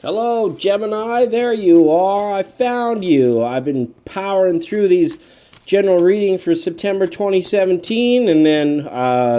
Hello, Gemini. There you are. I found you. I've been powering through these general readings for September 2017, and then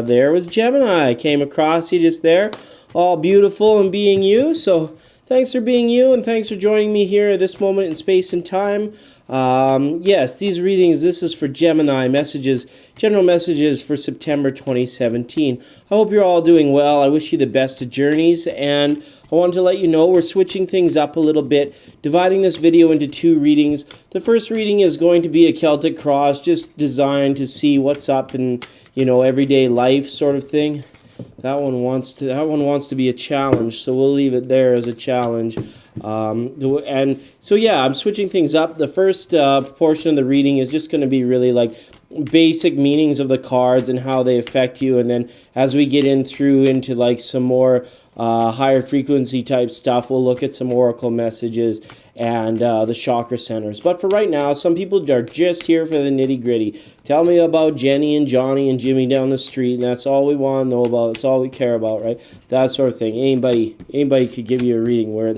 there was Gemini. I came across you just there, all beautiful and being you. So thanks for being you, and thanks for joining me here at this moment in space and time. Yes, these readings, this is for Gemini messages, general messages for September 2017. I hope you're all doing well. I wish you the best of journeys, and I wanted to let you know we're switching things up a little bit, dividing this video into two readings. The first reading is going to be a Celtic cross, just designed to see what's up in, everyday life sort of thing. That one wants to be a challenge, so we'll leave it there as a challenge. And so yeah, I'm switching things up. The first portion of the reading is just going to be really like basic meanings of the cards and how they affect you, and then as we get into like some more higher frequency type stuff, we'll look at some oracle messages and the chakra centers. But for right now, some people are just here for the nitty gritty. Tell me about Jenny and Johnny and Jimmy down the street, and that's all we want to know about. It's all we care about, right? That sort of thing. Anybody could give you a reading where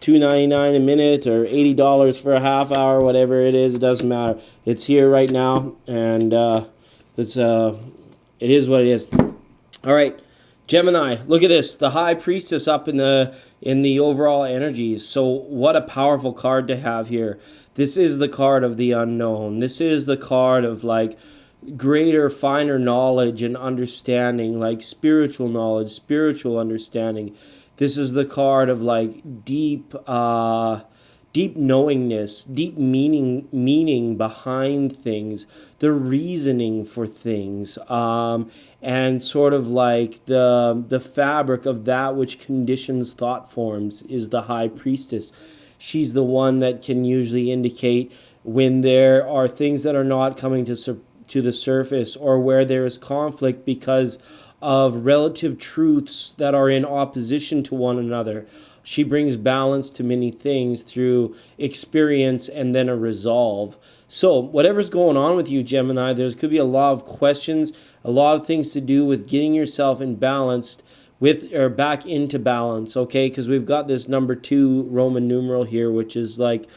$2.99 a minute or $80 for a half hour, whatever it is. It doesn't matter. It's here right now, and it is what it is. All right. Gemini, look at this. The High Priestess up in the overall energies. So what a powerful card to have here. This is the card of the unknown. This is the card of like greater, finer knowledge and understanding, like spiritual knowledge, spiritual understanding. This is the card of like deep knowingness, deep meaning behind things, the reasoning for things, and sort of like the fabric of that which conditions thought forms is the High Priestess. She's the one that can usually indicate when there are things that are not coming to the surface, or where there is conflict because of relative truths that are in opposition to one another. She brings balance to many things through experience and then a resolve. So whatever's going on with you, Gemini, there could be a lot of questions, a lot of things to do with getting yourself in balance with, or back into balance, okay? Because we've got this number 2 Roman numeral here, which is like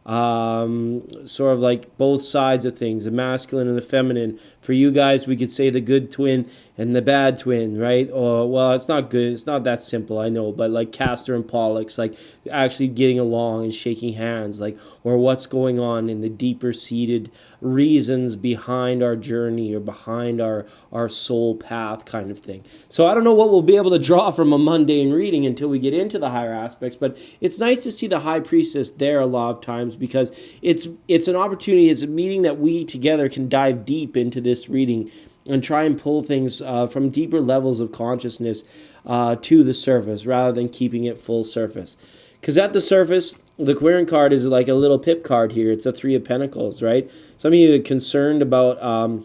sort of like both sides of things, the masculine and the feminine. For you guys, we could say the good twin and the bad twin, right? Or, well, it's not good. It's not that simple, I know. But like Castor and Pollux, like actually getting along and shaking hands, like, or what's going on in the deeper seated reasons behind our journey or behind our soul path kind of thing. So I don't know what we'll be able to draw from a mundane reading until we get into the higher aspects, but it's nice to see the High Priestess there a lot of times, because it's an opportunity, it's a meeting that we together can dive deep into this reading and try and pull things from deeper levels of consciousness to the surface, rather than keeping it full surface. Because at the surface, the Querent card is like a little pip card here. It's a 3 of Pentacles, right? Some of you are concerned about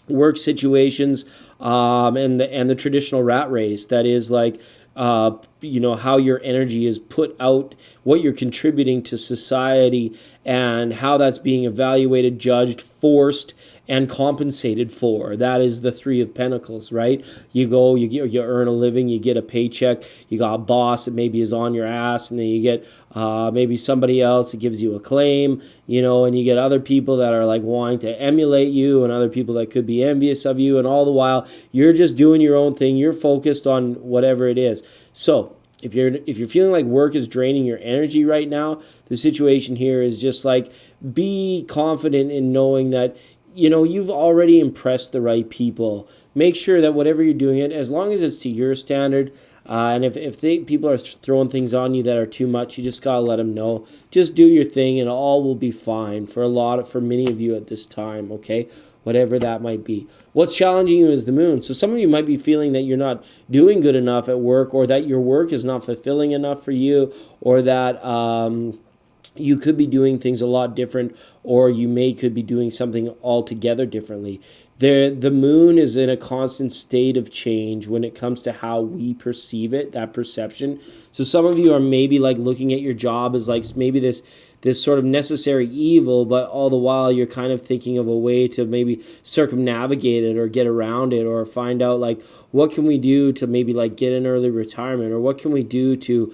work situations and the traditional rat race. That is like, how your energy is put out, what you're contributing to society, and how that's being evaluated, judged, forced, and compensated for. That is the 3 of Pentacles, right? You go, you earn a living, you get a paycheck, you got a boss that maybe is on your ass, and then you get maybe somebody else that gives you a claim, and you get other people that are like wanting to emulate you, and other people that could be envious of you, and all the while you're just doing your own thing. You're focused on whatever it is. So if you're feeling like work is draining your energy right now, the situation here is just like, be confident in knowing that you've already impressed the right people. Make sure that whatever you're doing, it as long as it's to your standard, and if people are throwing things on you that are too much, you just gotta let them know. Just do your thing, and all will be fine for many of you at this time. Okay, whatever that might be. What's challenging you is the moon. So some of you might be feeling that you're not doing good enough at work, or that your work is not fulfilling enough for you, or that you could be doing things a lot different, or you could be doing something altogether differently. The moon is in a constant state of change when it comes to how we perceive it, that perception. So some of you are maybe like looking at your job as like maybe this sort of necessary evil, but all the while you're kind of thinking of a way to maybe circumnavigate it or get around it, or find out like what can we do to maybe like get an early retirement, or what can we do to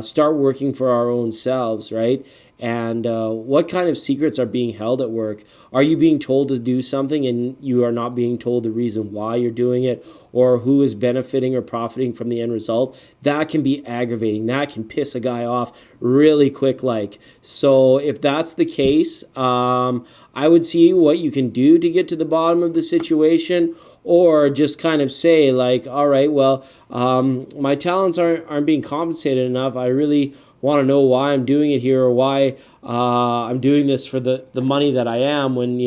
start working for our own selves, right? And what kind of secrets are being held at work? Are you being told to do something and you are not being told the reason why you're doing it, or who is benefiting or profiting from the end result? That can be aggravating. That can piss a guy off really quick. So if that's the case, I would see what you can do to get to the bottom of the situation, or just kind of say like, all right, well, my talents aren't being compensated enough. I really want to know why I'm doing it here, or why I'm doing this for the money that I am, when,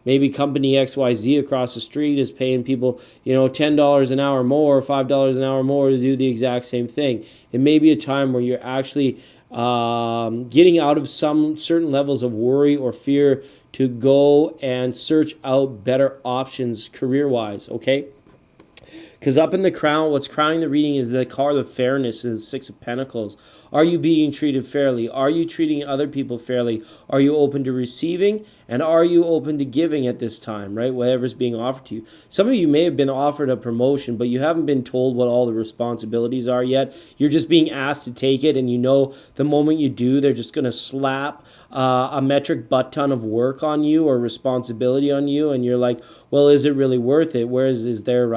maybe company XYZ across the street is paying people, $10 an hour more, $5 an hour more to do the exact same thing. It may be a time where you're actually getting out of some certain levels of worry or fear to go and search out better options career-wise, okay? Because up in the crown, what's crowning the reading is the card of fairness and the Six of Pentacles. Are you being treated fairly? Are you treating other people fairly? Are you open to receiving? And are you open to giving at this time, right? Whatever's being offered to you. Some of you may have been offered a promotion, but you haven't been told what all the responsibilities are yet. You're just being asked to take it, and the moment you do, they're just going to slap a metric butt ton of work on you or responsibility on you, and you're like, well, is it really worth it? Whereas is there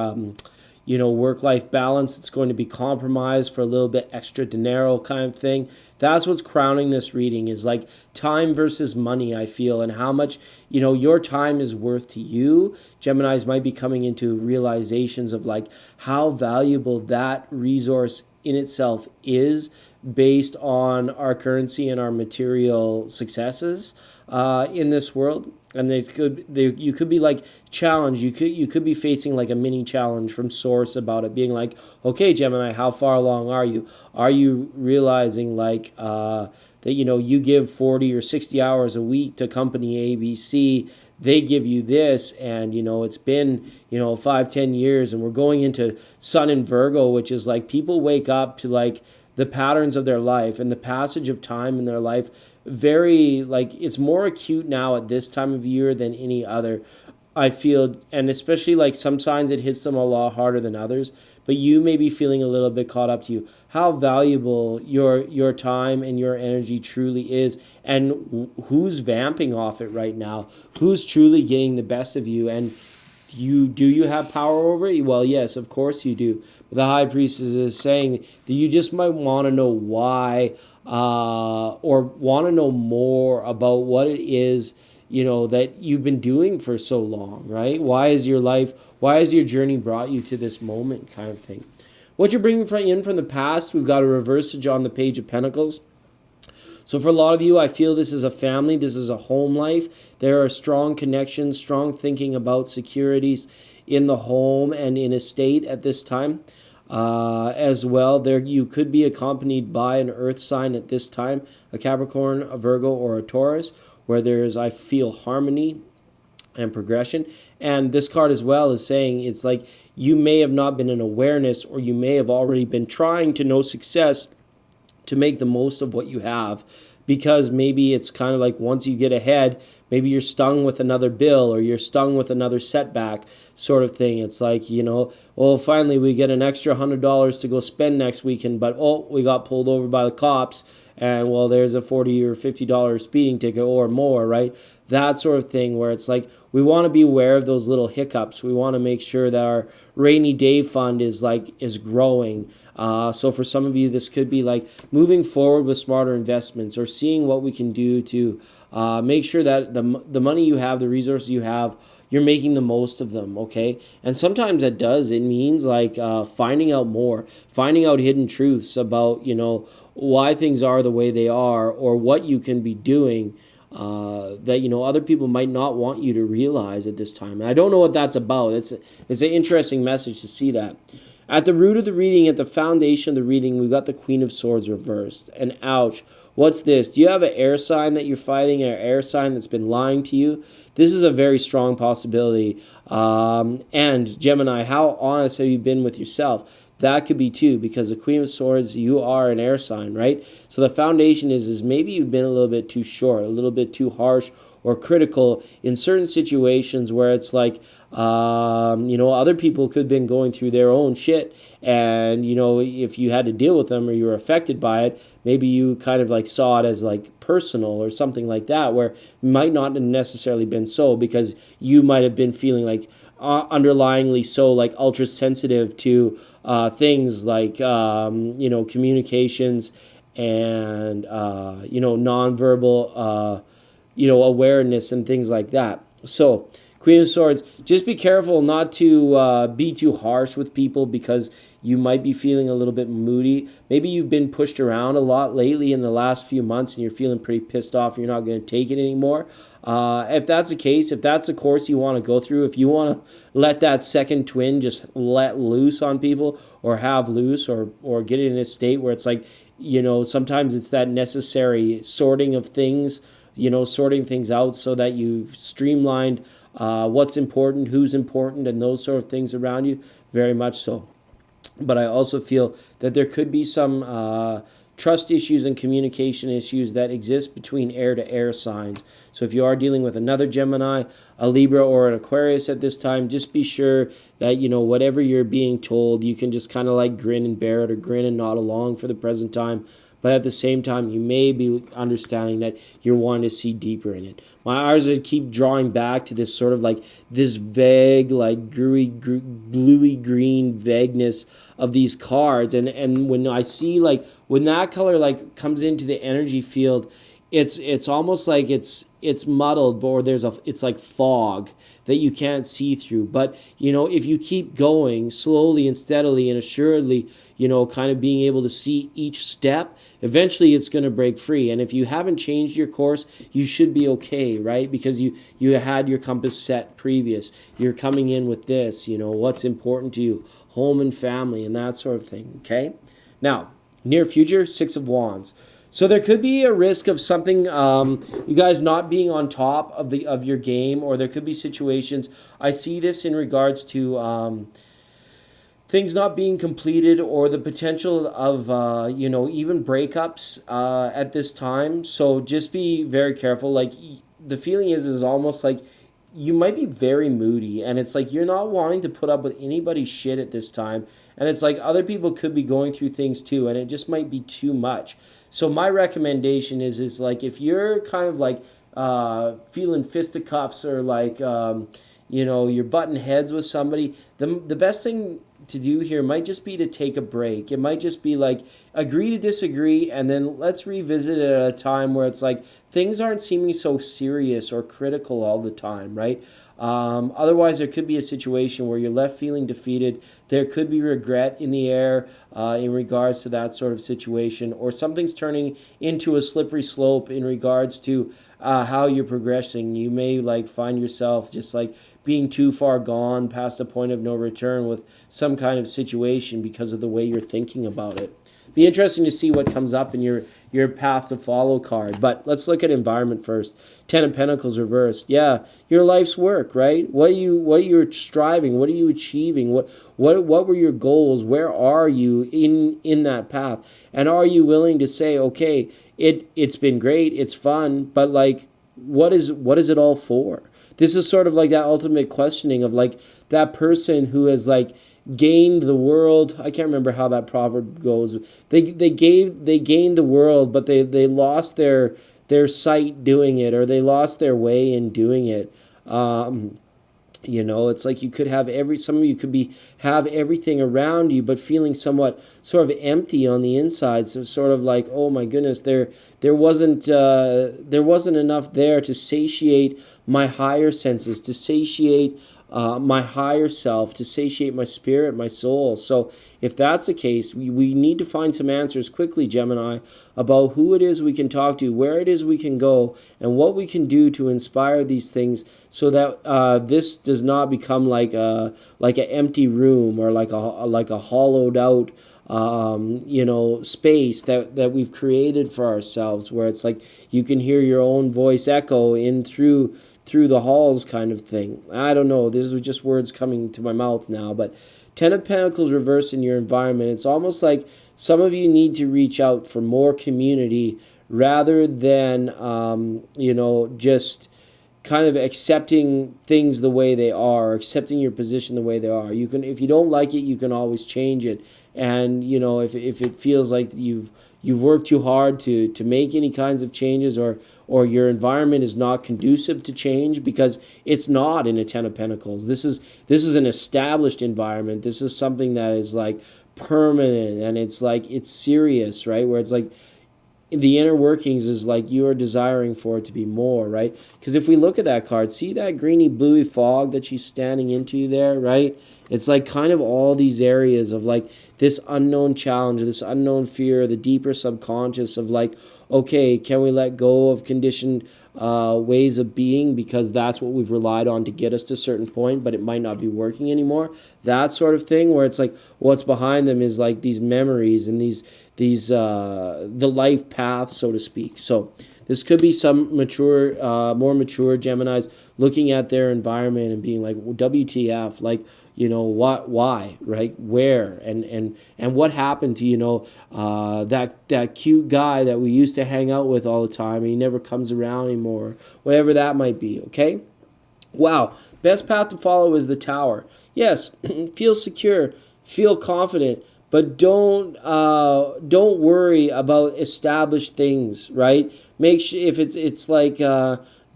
work-life balance that's going to be compromised for a little bit extra dinero kind of thing? That's what's crowning this reading, is like time versus money, I feel, and how much, your time is worth to you. Geminis might be coming into realizations of like how valuable that resource in itself is, based on our currency and our material successes in this world. And you could be like challenged. You could be facing like a mini challenge from source about it, being like, okay, Gemini, how far along are you? Are you realizing like that you give 40 or 60 hours a week to company ABC? They give you this, and it's been 5-10 years, and we're going into Sun in Virgo, which is like people wake up to like the patterns of their life and the passage of time in their life. Very like, it's more acute now at this time of year than any other, I feel. And especially like some signs it hits them a lot harder than others, but you may be feeling a little bit caught up to you how valuable your time and your energy truly is, and who's vamping off it right now, who's truly getting the best of you. And you have power over it? Well, yes, of course you do. But the High Priestess is saying that you just might want to know why, or want to know more about what it is, that you've been doing for so long, right? Why has your journey brought you to this moment, kind of thing. What you're bringing in from the past, we've got a reversage on the Page of Pentacles. So for a lot of you, I feel this is a family, this is a home life. There are strong connections, strong thinking about securities in the home and in estate at this time. As well, there you could be accompanied by an earth sign at this time, a Capricorn, a Virgo, or a Taurus, where there's, I feel, harmony and progression. And this card as well is saying it's like you may have not been in awareness, or you may have already been trying to know success to make the most of what you have, because maybe it's kind of like once you get ahead, maybe you're stung with another bill, or you're stung with another setback sort of thing. It's like, well, finally we get an extra $100 to go spend next weekend, but we got pulled over by the cops, and well, there's a $40 or $50 speeding ticket or more, right? That sort of thing, where it's like we want to be aware of those little hiccups. We want to make sure that our rainy day fund is growing. So for some of you, this could be like moving forward with smarter investments, or seeing what we can do to make sure that the money you have, the resources you have, you're making the most of them, okay? And sometimes it means like finding out more, finding out hidden truths about, why things are the way they are, or what you can be doing that other people might not want you to realize at this time. And I don't know what that's about. It's an interesting message to see that. At the root of the reading, at the foundation of the reading, we've got the Queen of Swords reversed. And ouch, what's this? Do you have an air sign that you're fighting, an air sign that's been lying to you? This is a very strong possibility. And Gemini, how honest have you been with yourself? That could be too, because the Queen of Swords, you are an air sign, right? So the foundation is maybe you've been a little bit too short, a little bit too harsh or critical in certain situations where it's like, other people could have been going through their own shit, and if you had to deal with them or you were affected by it, maybe you kind of like saw it as like personal or something like that, where it might not have necessarily been so, because you might have been feeling like underlyingly so like ultra sensitive to things like communications and nonverbal awareness and things like that. So Queen of Swords, just be careful not to be too harsh with people, because you might be feeling a little bit moody. Maybe you've been pushed around a lot lately in the last few months and you're feeling pretty pissed off. You're not going to take it anymore. If that's the case, if that's the course you want to go through, if you want to let that second twin just let loose on people, or have loose, or get in a state where it's like, sometimes it's that necessary sorting of things, sorting things out so that you've streamlined what's important, who's important, and those sort of things around you, very much so. But I also feel that there could be some trust issues and communication issues that exist between air to air signs. So if you are dealing with another Gemini, a Libra, or an Aquarius at this time, just be sure that, whatever you're being told, you can just kind of like grin and bear it, or grin and nod along for the present time. But at the same time, you may be understanding that you're wanting to see deeper in it. My eyes would keep drawing back to this sort of like this vague, like bluey green vagueness of these cards. And when I see like, when that color like comes into the energy field, it's almost like it's muddled, or it's like fog that you can't see through. But if you keep going slowly and steadily and assuredly, kind of being able to see each step, eventually it's going to break free. And if you haven't changed your course, you should be okay, right? Because you had your compass set previous. You're coming in with this, what's important to you, home and family and that sort of thing. Okay. Now, near future, Six of Wands. So there could be a risk of something, you guys not being on top of your game, or there could be situations. I see this in regards to things not being completed, or the potential of even breakups at this time. So just be very careful. Like, the feeling is almost like you might be very moody, and it's like you're not wanting to put up with anybody's shit at this time, and it's like other people could be going through things too, and it just might be too much. So my recommendation is like, if you're kind of like feeling fisticuffs, or like you're butting heads with somebody, the best thing to do here might just be to take a break. It might just be like, agree to disagree, and then let's revisit it at a time where it's like things aren't seeming so serious or critical all the time, right? Otherwise, there could be a situation where you're left feeling defeated. There could be regret in the air in regards to that sort of situation, or something's turning into a slippery slope in regards to how you're progressing. You may like find yourself just like being too far gone past the point of no return with some kind of situation because of the way you're thinking about it. Be interesting to see what comes up in your path to follow card. But let's look at environment first. Ten of Pentacles reversed. Yeah, your life's work, right? What are you striving? What are you achieving? What were your goals? Where are you in that path? And are you willing to say, okay, it's been great, it's fun, but like, what is it all for? This is sort of like that ultimate questioning of like that person who has like gained the world. I can't remember how that proverb goes. They gained the world, but they lost their sight doing it, or they lost their way in doing it. It's like you could have some of you could have everything around you, but feeling somewhat sort of empty on the inside. So sort of like, oh my goodness, there wasn't enough there to satiate my higher senses, to satiate my higher self, to satiate my spirit, my soul. So if that's the case, we need to find some answers quickly, Gemini, about who it is we can talk to, where it is we can go, and what we can do to inspire these things, so that this does not become like an empty room, or like a hollowed out space that we've created for ourselves, where it's like you can hear your own voice echo in through the halls, kind of thing. I don't know. These are just words coming to my mouth now, but Ten of Pentacles reversed in your environment. It's almost like some of you need to reach out for more community, rather than just kind of accepting things the way they are, accepting your position the way they are. You can, if you don't like it, you can always change it. And if it feels like you've worked too hard to make any kinds of changes, or your environment is not conducive to change, because it's not in a Ten of Pentacles. This is an established environment. This is something that is like permanent, and it's like it's serious, right? Where it's like the inner workings is like you are desiring for it to be more, right? Because if we look at that card, see that greeny bluey fog that she's standing into there, right? It's like kind of all these areas of like this unknown challenge, this unknown fear, the deeper subconscious of like, okay, can we let go of conditioned ways of being, because that's what we've relied on to get us to a certain point, but it might not be working anymore. That sort of thing, where it's like what's behind them is like these memories and these the life path, so to speak. So this could be some more mature Geminis looking at their environment and being like, well, WTF, like, what, why, right? Where, and what happened to, that cute guy that we used to hang out with all the time, and he never comes around anymore, whatever that might be, okay? Wow, best path to follow is the Tower. Yes, feel secure, feel confident, but don't worry about established things, right? Make sure, if it's like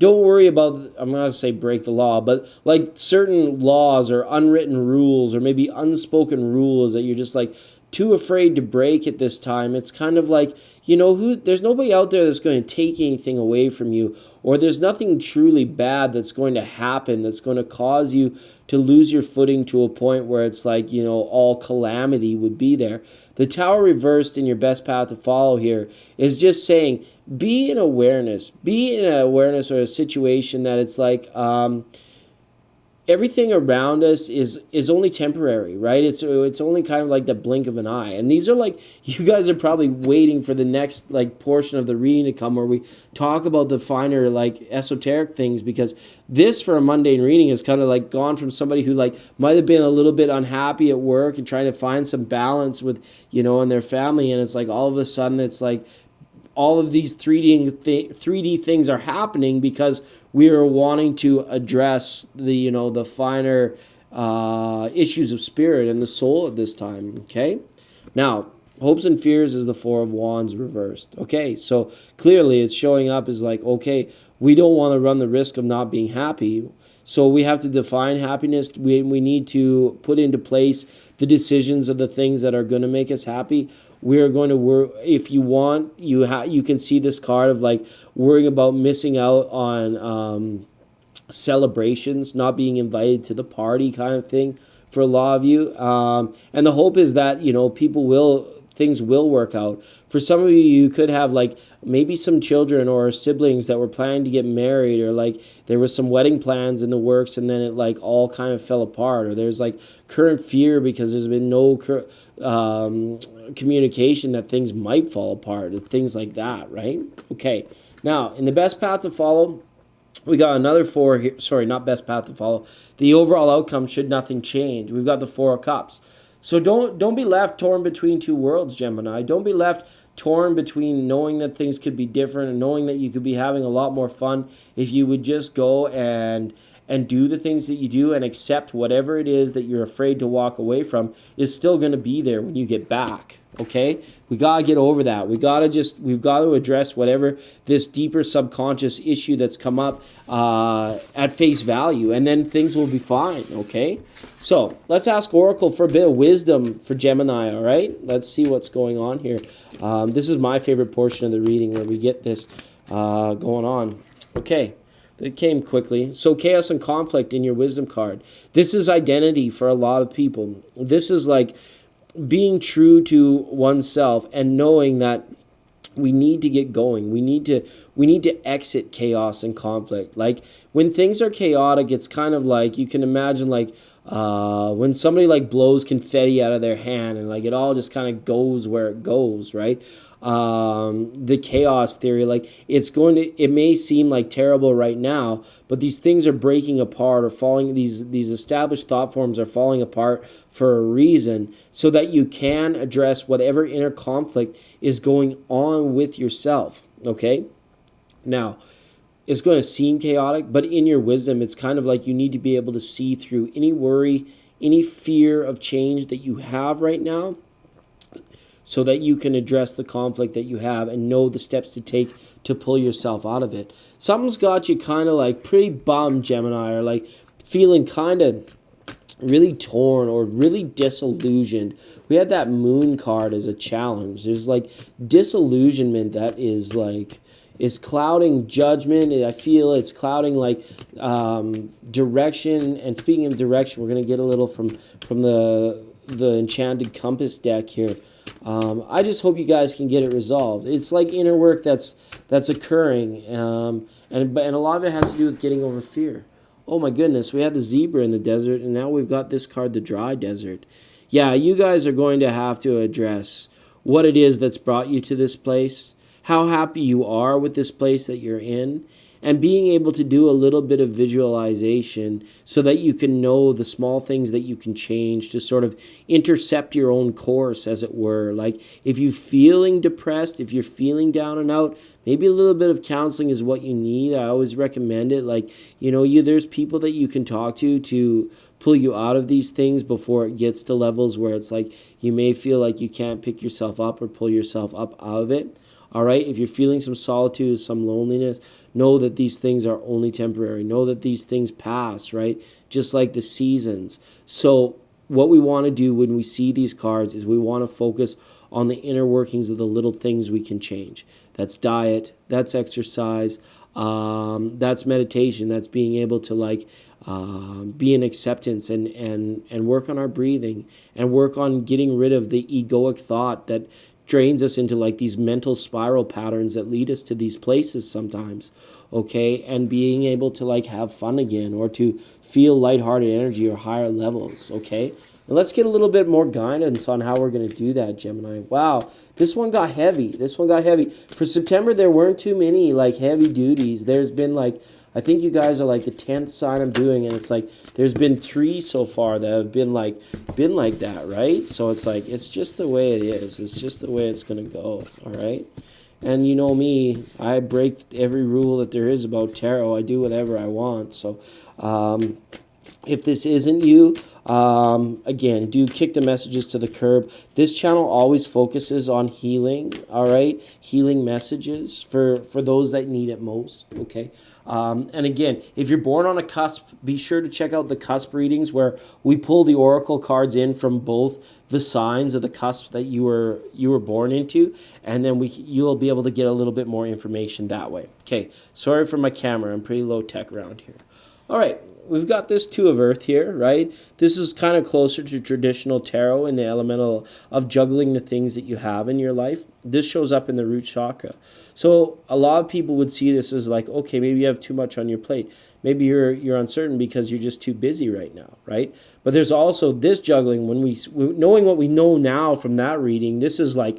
don't worry about, I'm not going to say break the law, but like certain laws or unwritten rules, or maybe unspoken rules that you're just like too afraid to break at this time. It's kind of like, there's nobody out there that's going to take anything away from you, or there's nothing truly bad that's going to happen that's going to cause you to lose your footing to a point where it's like, all calamity would be there. The Tower reversed in your best path to follow here is just saying, be in awareness or a situation that it's like, everything around us is only temporary, right? It's only kind of like the blink of an eye. And these are like, you guys are probably waiting for the next like portion of the reading to come, where we talk about the finer like esoteric things, because this, for a mundane reading, is kind of like gone from somebody who like might have been a little bit unhappy at work and trying to find some balance with, in their family, and it's like all of a sudden it's like all of these 3D things are happening because we are wanting to address the finer issues of spirit and the soul at this time. Okay, now hopes and fears is the Four of Wands reversed. Okay, so clearly it's showing up as like, okay, we don't want to run the risk of not being happy. So we have to define happiness. We need to put into place the decisions of the things that are going to make us happy. We are going to work. If you want, you can see this card of like worrying about missing out on celebrations, not being invited to the party, kind of thing for a lot of you. And the hope is that things will work out. For some of you, you could have like maybe some children or siblings that were planning to get married, or like there was some wedding plans in the works and then it like all kind of fell apart, or there's like current fear because there's been no communication that things might fall apart, and things like that, right? Okay, now in the best path to follow, we got another four here. Sorry, not best path to follow. The overall outcome should nothing change. We've got the Four of Cups. So don't be left torn between two worlds, Gemini. Don't be left torn between knowing that things could be different and knowing that you could be having a lot more fun if you would just go and do the things that you do and accept whatever it is that you're afraid to walk away from is still going to be there when you get back. Okay, we gotta get over that. We've got to address whatever this deeper subconscious issue that's come up at face value, and then things will be fine. Okay, so let's ask Oracle for a bit of wisdom for Gemini. All right, let's see what's going on here. This is my favorite portion of the reading, where we get this going on. Okay, It came quickly. So chaos and conflict in your wisdom card. This is identity for a lot of people. This is like being true to oneself and knowing that we need to get going. We need to exit chaos and conflict. Like when things are chaotic, it's kind of like you can imagine like when somebody like blows confetti out of their hand and like it all just kind of goes where it goes, right? The chaos theory, like it may seem like terrible right now, but these things are breaking apart or falling. These established thought forms are falling apart for a reason, so that you can address whatever inner conflict is going on with yourself. Okay, now it's going to seem chaotic, but in your wisdom, it's kind of like you need to be able to see through any worry, any fear of change that you have right now, so that you can address the conflict that you have and know the steps to take to pull yourself out of it. Something's got you kind of like pretty bummed, Gemini, or like feeling kind of really torn or really disillusioned. We had that moon card as a challenge. There's like disillusionment that is clouding judgment. I feel it's clouding like direction. And speaking of direction, we're gonna get a little from the Enchanted Compass deck here. I just hope you guys can get it resolved. It's like inner work that's occurring, and a lot of it has to do with getting over fear. Oh my goodness, we had the zebra in the desert, and now we've got this card, the dry desert. Yeah, you guys are going to have to address what it is that's brought you to this place, how happy you are with this place that you're in, and being able to do a little bit of visualization so that you can know the small things that you can change to sort of intercept your own course, as it were. Like if you're feeling depressed, if you're feeling down and out, maybe a little bit of counseling is what you need. I always recommend it. Like, there's people that you can talk to pull you out of these things before it gets to levels where it's like you may feel like you can't pick yourself up or pull yourself up out of it. All right, if you're feeling some solitude, some loneliness, know that these things are only temporary. Know that these things pass, right? Just like the seasons. So what we want to do when we see these cards is we want to focus on the inner workings of the little things we can change. That's diet, that's exercise, that's meditation, that's being able to be in acceptance and work on our breathing and work on getting rid of the egoic thought that drains us into like these mental spiral patterns that lead us to these places sometimes, okay? And being able to like have fun again or to feel lighthearted energy or higher levels, okay? And let's get a little bit more guidance on how we're going to do that, Gemini. Wow, this one got heavy. For September, there weren't too many like heavy duties. There's been like, I think you guys are like the 10th sign I'm doing, and it's like there's been 3 so far that have been like that, right? So it's like it's just the way it is. It's just the way it's gonna go, all right? And you know me, I break every rule that there is about tarot. I do whatever I want. So if this isn't you, again, do kick the messages to the curb. This channel always focuses on healing, all right? Healing messages for those that need it most, okay? And again, if you're born on a cusp, be sure to check out the cusp readings where we pull the oracle cards in from both the signs of the cusp that you were born into, and then you'll be able to get a little bit more information that way. Okay, sorry for my camera. I'm pretty low tech around here. All right. We've got this 2 of Earth here, right? This is kind of closer to traditional tarot in the elemental of juggling the things that you have in your life. This shows up in the root chakra. So a lot of people would see this as like, okay, maybe you have too much on your plate. Maybe you're uncertain because you're just too busy right now, right? But there's also this juggling knowing what we know now from that reading. This is like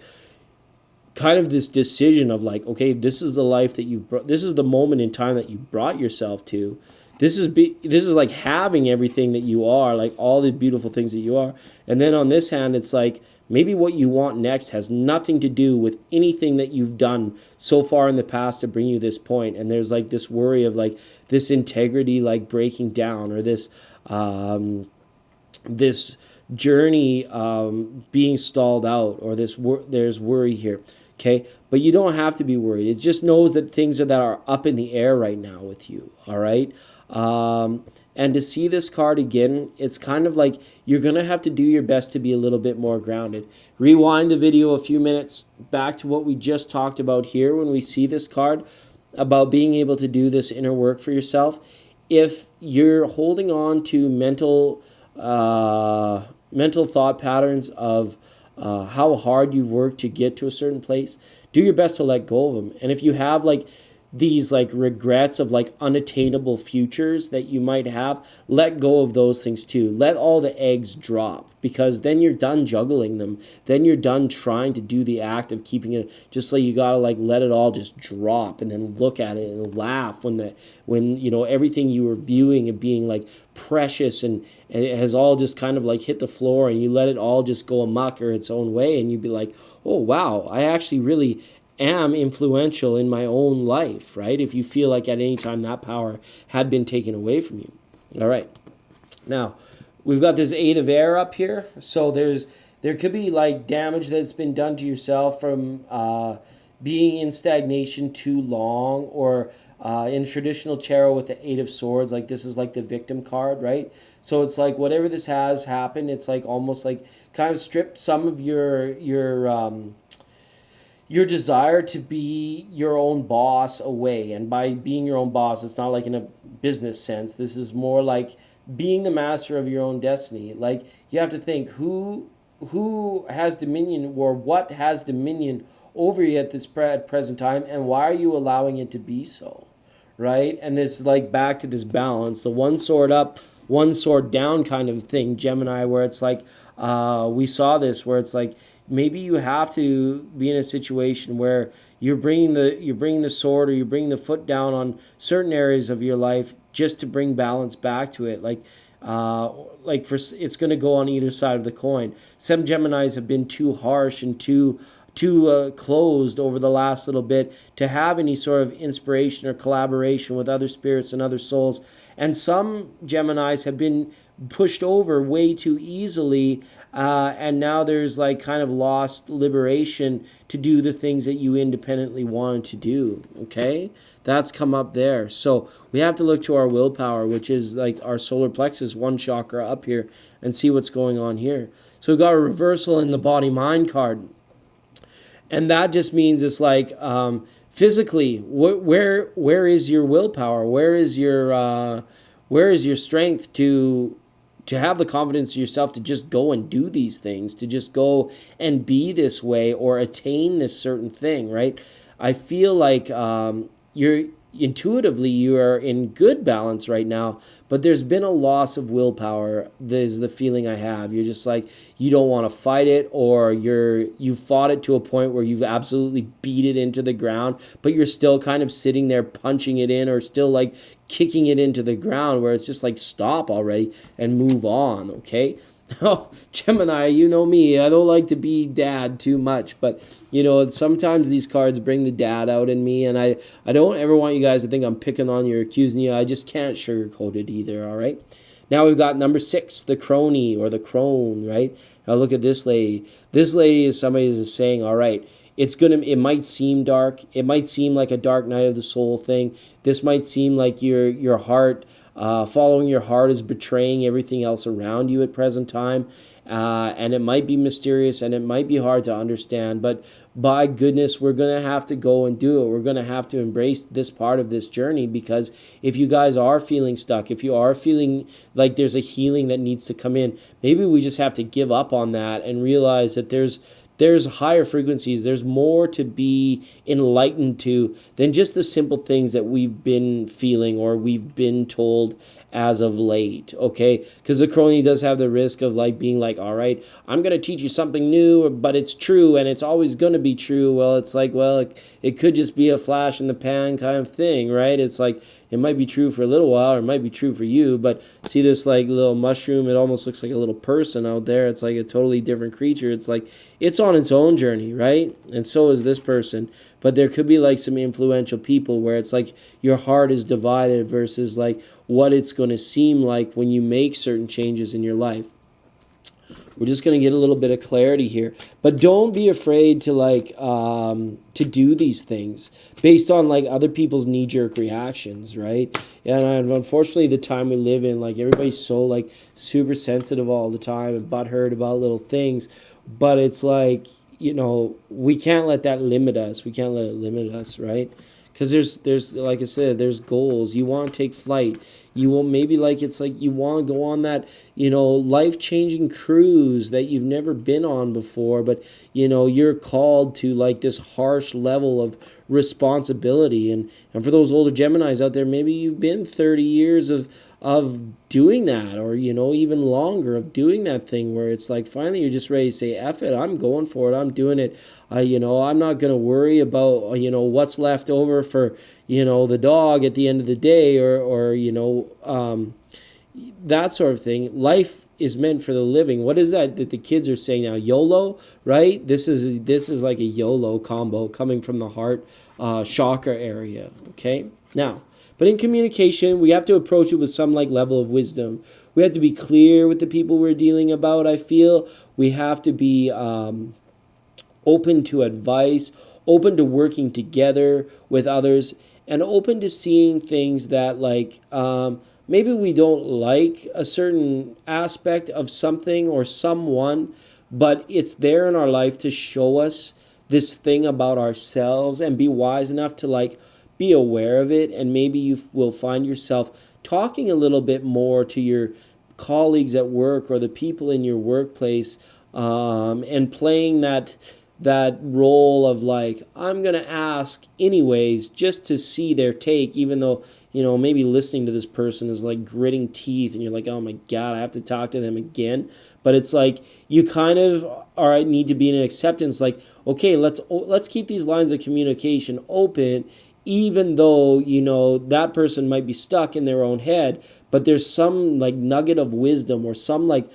kind of this decision of like, okay, this is the life that this is the moment in time that you brought yourself to. This is like having everything that you are, like all the beautiful things that you are. And then on this hand, it's like maybe what you want next has nothing to do with anything that you've done so far in the past to bring you this point. And there's like this worry of like this integrity like breaking down, or this this journey being stalled out, or there's worry here. Okay, but you don't have to be worried. It just knows that things that are up in the air right now with you, all right? And to see this card again, it's kind of like you're going to have to do your best to be a little bit more grounded. Rewind the video a few minutes back to what we just talked about here when we see this card. about being able to do this inner work for yourself. If you're holding on to mental thought patterns of how hard you've worked to get to a certain place, do your best to let go of them. And if you have like these like regrets of like unattainable futures that you might have, let go of those things too. Let all the eggs drop, because then you're done juggling them. Then you're done trying to do the act of keeping it. Just like you gotta like let it all just drop and then look at it and laugh when you know everything you were viewing and being like precious and it has all just kind of like hit the floor, and you let it all just go amok or its own way, and you'd be like, oh wow, I actually really am influential in my own life, right? If you feel like at any time that power had been taken away from you. All right. Now, we've got this 8 of air up here. So there could be like damage that's been done to yourself from being in stagnation too long, or in traditional tarot with the 8 of swords, like this is like the victim card, right? So it's like whatever this has happened, it's like almost like kind of stripped some of your desire to be your own boss away. And by being your own boss, it's not like in a business sense. This is more like being the master of your own destiny. Like you have to think who has dominion, or what has dominion over you at this present time, and why are you allowing it to be so, right? And it's like back to this balance, the one sword up, one sword down kind of thing, Gemini, where it's like we saw this, where it's like maybe you have to be in a situation where you're bringing the sword, or you're bringing the foot down on certain areas of your life just to bring balance back to it. Like for it's going to go on either side of the coin. Some Geminis have been too harsh and too closed over the last little bit to have any sort of inspiration or collaboration with other spirits and other souls. And some Geminis have been pushed over way too easily, and now there's like kind of lost liberation to do the things that you independently wanted to do. Okay, that's come up there. So we have to look to our willpower, which is like our solar plexus, one chakra up here, and see what's going on here. So we've got a reversal in the body mind card. And that just means it's like physically, where is your willpower? Where is your strength to have the confidence in yourself to just go and do these things, to just go and be this way or attain this certain thing, right? I feel like you're intuitively you are in good balance right now, but there's been a loss of willpower. There's the feeling I have. You're just like you don't want to fight it, or you fought it to a point where you've absolutely beat it into the ground, but you're still kind of sitting there punching it in, or still like kicking it into the ground, where it's just like stop already and move on. Okay. Oh, Gemini, you know me. I don't like to be dad too much, but you know, sometimes these cards bring the dad out in me, and I don't ever want you guys to think I'm picking on you or accusing you. I just can't sugarcoat it either, all right? Now we've got number 6, the crony or the crone, right? Now look at this lady. This lady is somebody who's saying, all right, it might seem dark. It might seem like a dark night of the soul thing. This might seem like your heart, following your heart is betraying everything else around you at present time. And it might be mysterious and it might be hard to understand, but by goodness, we're going to have to go and do it. We're going to have to embrace this part of this journey, because if you guys are feeling stuck, if you are feeling like there's a healing that needs to come in, maybe we just have to give up on that and realize that there's higher frequencies. There's more to be enlightened to than just the simple things that we've been feeling or we've been told as of late, okay? Because the crony does have the risk of like being like, all right, I'm going to teach you something new, but it's true and it's always going to be true. Well, it's like, well, it could just be a flash in the pan kind of thing, right? It's like, it might be true for a little while, or it might be true for you, but see this like little mushroom, it almost looks like a little person out there. It's like a totally different creature. It's like, it's on its own journey, right? And so is this person. But there could be like some influential people where it's like your heart is divided versus like what it's going to seem like when you make certain changes in your life. We're just going to get a little bit of clarity here, but don't be afraid to like to do these things based on like other people's knee-jerk reactions, right? And unfortunately, the time we live in, like everybody's so like super sensitive all the time and butthurt about little things, but it's like, you know, we can't let that limit us. We can't let it limit us, right? because there's like I said, there's goals. You want to take flight. You will maybe like it's like you want to go on that life-changing cruise that you've never been on before, but you're called to like this harsh level of responsibility. And for those older Geminis out there, maybe you've been 30 years of doing that, or even longer, of doing that thing where it's like finally you're just ready to say F it, I'm going for it, I'm doing it. I'm not going to worry about what's left over for the dog at the end of the day, or that sort of thing. Life is meant for the living. What is that the kids are saying now? YOLO, right? This is like a YOLO combo coming from the heart chakra area. Okay, now, but in communication, we have to approach it with some like level of wisdom. We have to be clear with the people we're dealing about. I feel we have to be open to advice, open to working together with others, and open to seeing things that like maybe we don't like a certain aspect of something or someone, but it's there in our life to show us this thing about ourselves, and be wise enough to like be aware of it. And maybe you will find yourself talking a little bit more to your colleagues at work or the people in your workplace, and playing that role of like, I'm going to ask anyways just to see their take, even though maybe listening to this person is like gritting teeth and you're like, oh my god, I have to talk to them again. But it's like you kind of need to be in an acceptance, like, okay, let's keep these lines of communication open, even though that person might be stuck in their own head, but there's some like nugget of wisdom or some like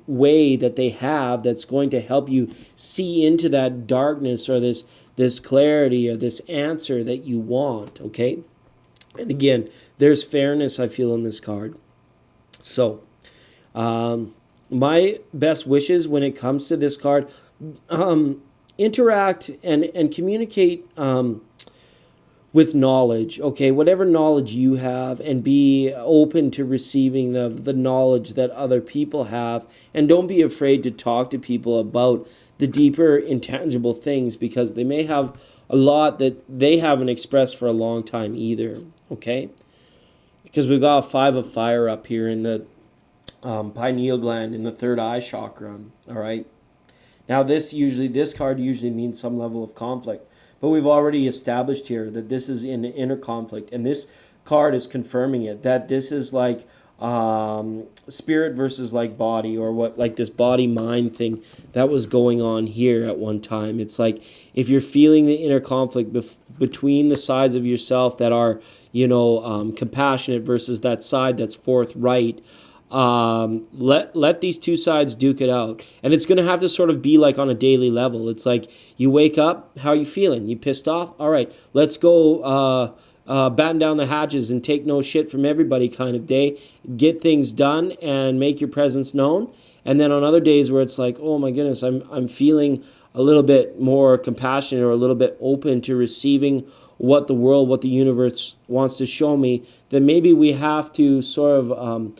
way that they have that's going to help you see into that darkness, or this clarity, or this answer that you want. Okay, and again, there's fairness I feel in this card. So my best wishes when it comes to this card, interact and communicate with knowledge. Okay, whatever knowledge you have, and be open to receiving the knowledge that other people have, and don't be afraid to talk to people about the deeper intangible things, because they may have a lot that they haven't expressed for a long time either. Okay, because we've got a 5 of fire up here in the pineal gland in the third eye chakra. All right, now this card usually means some level of conflict. But we've already established here that this is in inner conflict, and this card is confirming it, that this is like spirit versus like body, or what, like this body mind thing that was going on here at one time. It's like if you're feeling the inner conflict between the sides of yourself that are compassionate versus that side that's forthright, let these two sides duke it out. And it's going to have to sort of be like on a daily level. It's like you wake up, how are you feeling? You pissed off? All right, let's go batten down the hatches and take no shit from everybody kind of day. Get things done and make your presence known. And then on other days where it's like, oh my goodness, I'm feeling a little bit more compassionate, or a little bit open to receiving what the world, what the universe wants to show me, then maybe we have to sort of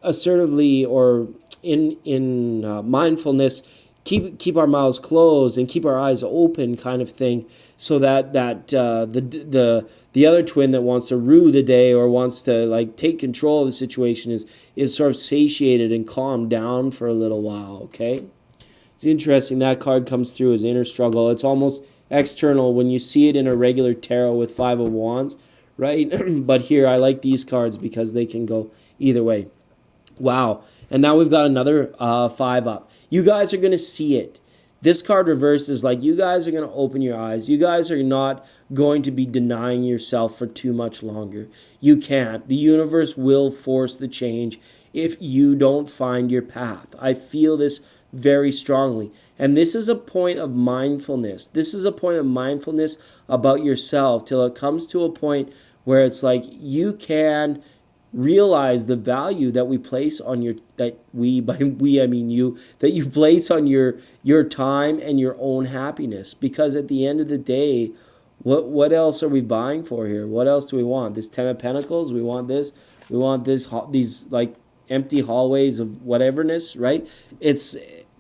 assertively, or in mindfulness, keep our mouths closed and keep our eyes open, kind of thing, so that the other twin that wants to rue the day, or wants to like take control of the situation, is sort of satiated and calmed down for a little while. Okay, it's interesting that card comes through as inner struggle. It's almost external when you see it in a regular tarot with 5 of Wands, right? But here I like these cards because they can go either way. Wow. And now we've got another 5 up. You guys are going to see it. This card reversed is like you guys are going to open your eyes. You guys are not going to be denying yourself for too much longer. You can't. The universe will force the change if you don't find your path. I feel this very strongly. And this is a point of mindfulness. This is a point of mindfulness about yourself, till it comes to a point where it's like you can realize the value that we place on your, that we, by we I mean you, that you place on your time and your own happiness. Because at the end of the day, what else are we buying for here? What else do we want? This 10 of Pentacles? We want this? We want this, these like empty hallways of whateverness, right? It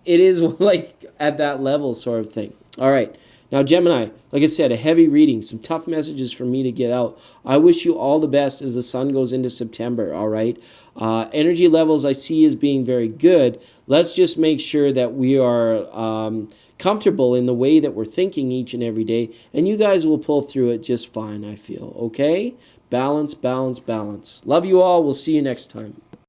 is like at that level sort of thing. All right. Now, Gemini, like I said, a heavy reading, some tough messages for me to get out. I wish you all the best as the sun goes into September, all right? Energy levels I see as being very good. Let's just make sure that we are comfortable in the way that we're thinking each and every day, and you guys will pull through it just fine, I feel, okay? Balance, balance, balance. Love you all. We'll see you next time.